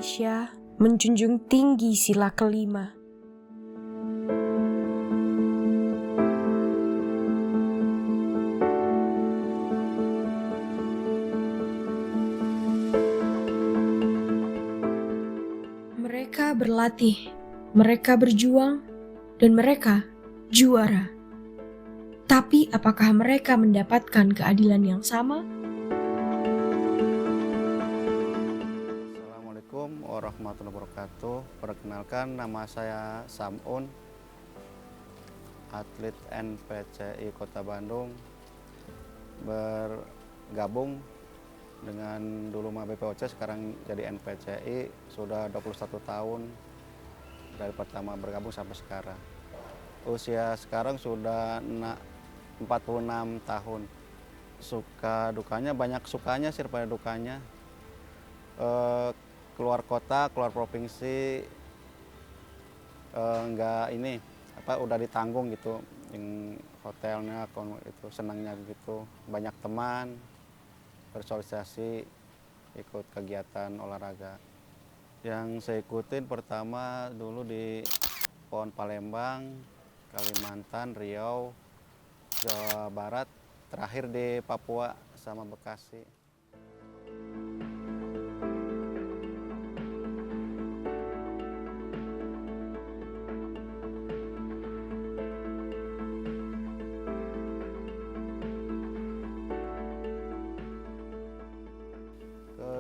Indonesia menjunjung tinggi sila kelima. Mereka berlatih, mereka berjuang, dan mereka juara. Tapi apakah mereka mendapatkan keadilan yang sama? Assalamualaikum warahmatullahi wabarakatuh. Perkenalkan, nama saya Samun, atlet NPCI Kota Bandung, bergabung dengan dulu mah BPOC, sekarang jadi NPCI, sudah 21 tahun dari pertama bergabung sampai sekarang. Usia sekarang sudah 46 tahun. Suka dukanya, banyak sukanya sih daripada dukanya. Keluar kota, keluar provinsi, udah ditanggung gitu, yang hotelnya itu senangnya gitu, banyak teman, bersosialisasi, ikut kegiatan olahraga. Yang saya ikutin pertama dulu di PON Palembang, Kalimantan, Riau, Jawa Barat, terakhir di Papua sama Bekasi.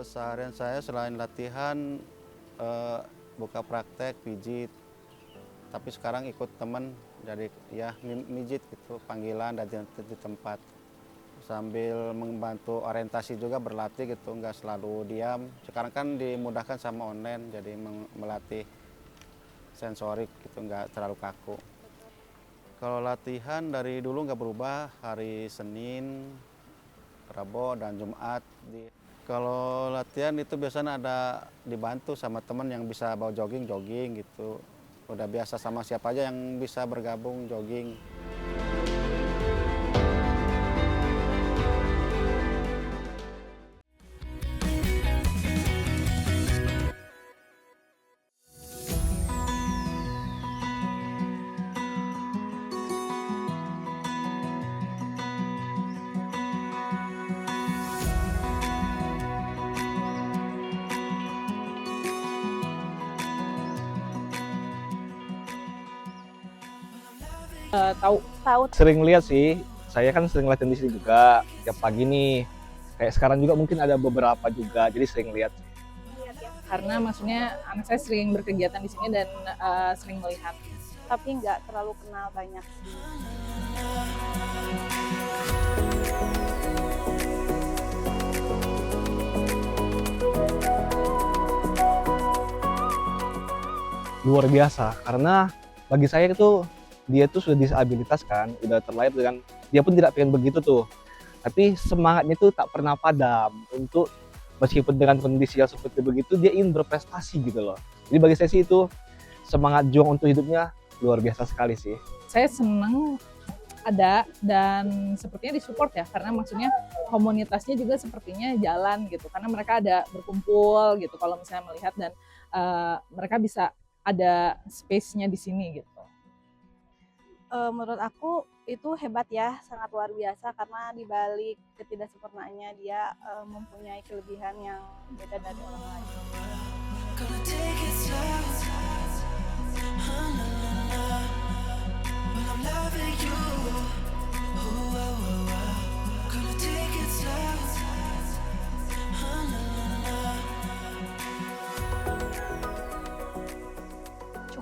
Keseharian saya selain latihan, buka praktek, pijit. Tapi sekarang ikut teman, jadi ya mijit gitu, panggilan dan di tempat. Sambil membantu orientasi juga, berlatih gitu, nggak selalu diam. Sekarang kan dimudahkan sama online, jadi melatih sensorik gitu, nggak terlalu kaku. Kalau latihan dari dulu nggak berubah, hari Senin, Rabu, dan Jumat. Kalau latihan itu biasanya ada dibantu sama teman yang bisa bawa jogging gitu. Udah biasa sama siapa aja yang bisa bergabung jogging. Tahu. Sering lihat sih, saya kan sering latihan di sini juga tiap pagi nih. Kayak sekarang juga mungkin ada beberapa juga, jadi sering lihat. Karena maksudnya anak saya sering berkegiatan di sini dan sering melihat. Tapi nggak terlalu kenal banyak sih. Luar biasa, karena bagi saya itu dia tuh sudah disabilitas kan, udah terlahir dengan, dia pun tidak pengen begitu tuh. Tapi semangatnya itu tak pernah padam untuk meskipun dengan kondisi yang seperti begitu, dia ingin berprestasi gitu loh. Jadi bagi saya sih itu semangat juang untuk hidupnya luar biasa sekali sih. Saya senang ada dan sepertinya disupport ya, karena maksudnya komunitasnya juga sepertinya jalan gitu, karena mereka ada berkumpul gitu kalau misalnya melihat, dan mereka bisa ada space-nya di sini gitu. Menurut aku itu hebat ya, sangat luar biasa, karena dibalik ketidaksempurnaannya dia mempunyai kelebihan yang beda dari orang lain.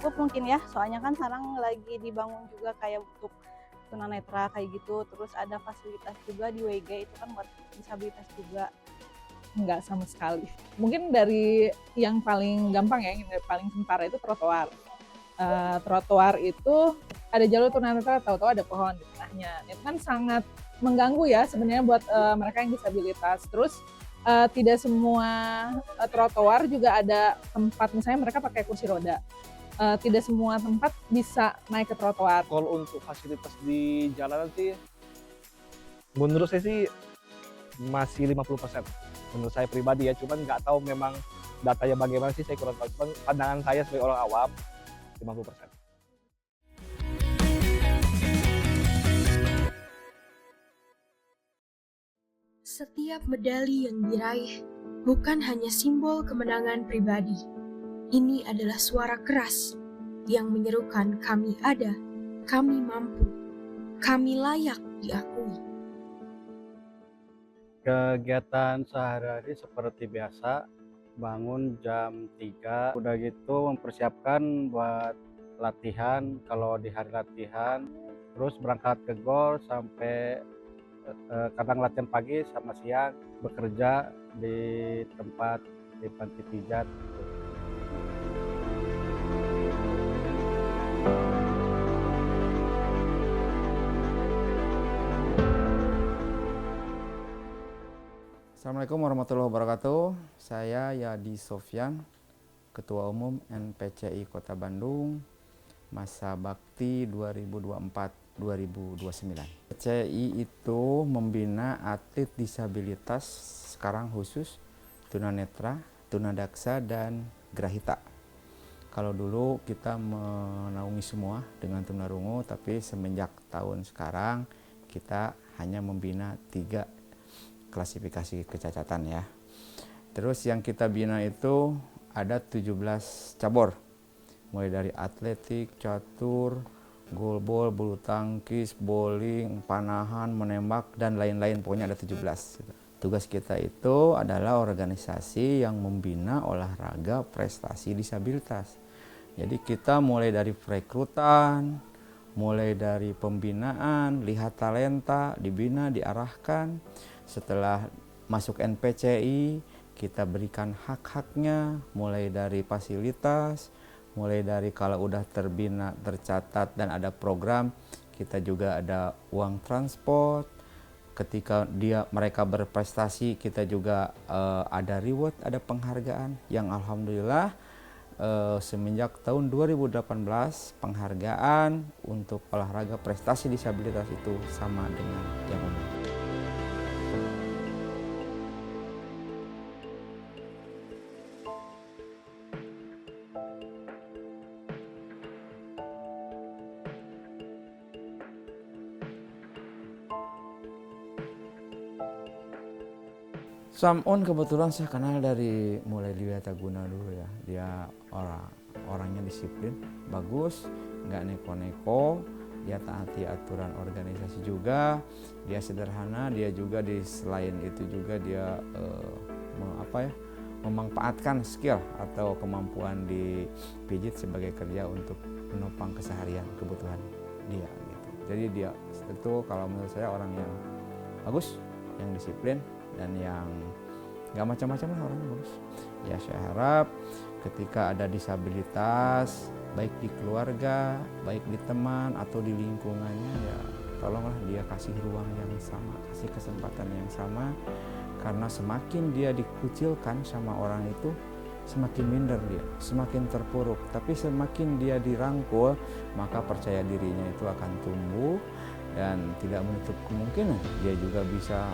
Cukup mungkin ya, soalnya kan sekarang lagi dibangun juga kayak untuk tunanetra kayak gitu, terus ada fasilitas juga di WG itu kan buat disabilitas juga. Enggak sama sekali. Mungkin dari yang paling gampang ya, yang paling sementara itu trotoar. Trotoar itu ada jalur tunanetra, tahu-tahu ada pohon di tengahnya. Itu kan sangat mengganggu ya sebenarnya buat mereka yang disabilitas. Terus tidak semua trotoar juga ada tempat, misalnya mereka pakai kursi roda. Tidak semua tempat bisa naik ke trotoar. Kalau untuk fasilitas di jalanan sih, menurut saya sih masih 50%. Menurut saya pribadi ya, cuman nggak tahu memang datanya bagaimana sih saya kurang tahu. Cuman pandangan saya sebagai orang awam 50%. Setiap medali yang diraih bukan hanya simbol kemenangan pribadi. Ini adalah suara keras yang menyerukan kami ada, kami mampu, kami layak diakui. Kegiatan sehari-hari seperti biasa, bangun jam 3, udah gitu mempersiapkan buat latihan kalau di hari latihan, terus berangkat ke gor sampai kadang latihan pagi sama siang, bekerja di tempat di panti pijat. Assalamualaikum warahmatullahi wabarakatuh. Saya Yadi Sofyan, Ketua Umum NPCI Kota Bandung, masa bakti 2024-2029. NPCI itu membina atlet disabilitas sekarang khusus tunanetra, tunadaksa, dan grahita. Kalau dulu kita menaungi semua dengan tunarungu, tapi semenjak tahun sekarang kita hanya membina 3 klasifikasi kecacatan ya. Terus yang kita bina itu ada 17 cabur, mulai dari atletik, catur, goalball, bulu tangkis, bowling, panahan, menembak, dan lain-lain, pokoknya ada 17. Tugas kita itu adalah organisasi yang membina olahraga prestasi disabilitas. Jadi kita mulai dari perekrutan, mulai dari pembinaan, lihat talenta, dibina, diarahkan. Setelah masuk NPCI, kita berikan hak-haknya, mulai dari fasilitas, mulai dari kalau udah terbina, tercatat dan ada program, kita juga ada uang transport. Ketika mereka berprestasi, kita juga ada reward, ada penghargaan yang alhamdulillah semenjak tahun 2018 penghargaan untuk olahraga prestasi disabilitas itu sama dengan yang umum. Samun kebetulan saya kenal mulai di Wiataguna dulu ya. Dia orangnya disiplin, bagus, nggak neko-neko, dia taati aturan organisasi juga, dia sederhana, dia juga selain itu juga dia memanfaatkan skill atau kemampuan di pijit sebagai kerja untuk menopang keseharian kebutuhan dia gitu. Jadi dia itu kalau menurut saya orang yang bagus, yang disiplin, dan yang nggak macam-macam lah, orangnya bagus. Ya saya harap ketika ada disabilitas, baik di keluarga, baik di teman atau di lingkungannya, ya tolonglah dia kasih ruang yang sama, kasih kesempatan yang sama. Karena semakin dia dikucilkan sama orang itu, semakin minder dia, semakin terpuruk. Tapi semakin dia dirangkul, maka percaya dirinya itu akan tumbuh dan tidak menutup kemungkinan dia juga bisa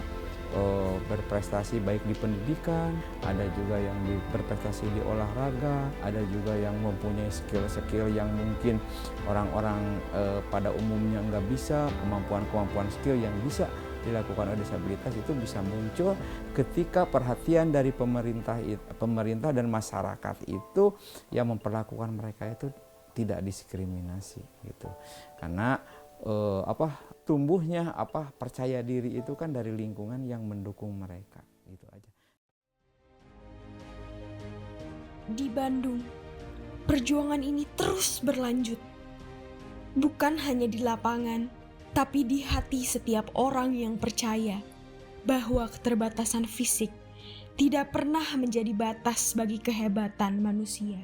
berprestasi baik di pendidikan, ada juga yang berprestasi di olahraga, ada juga yang mempunyai skill-skill yang mungkin orang-orang pada umumnya nggak bisa, kemampuan-kemampuan skill yang bisa dilakukan oleh disabilitas itu bisa muncul ketika perhatian dari pemerintah dan masyarakat itu yang memperlakukan mereka itu tidak diskriminasi gitu. Karena tumbuhnya percaya diri itu kan dari lingkungan yang mendukung mereka, gitu aja. Di Bandung, perjuangan ini terus berlanjut. Bukan hanya di lapangan, tapi di hati setiap orang yang percaya bahwa keterbatasan fisik tidak pernah menjadi batas bagi kehebatan manusia.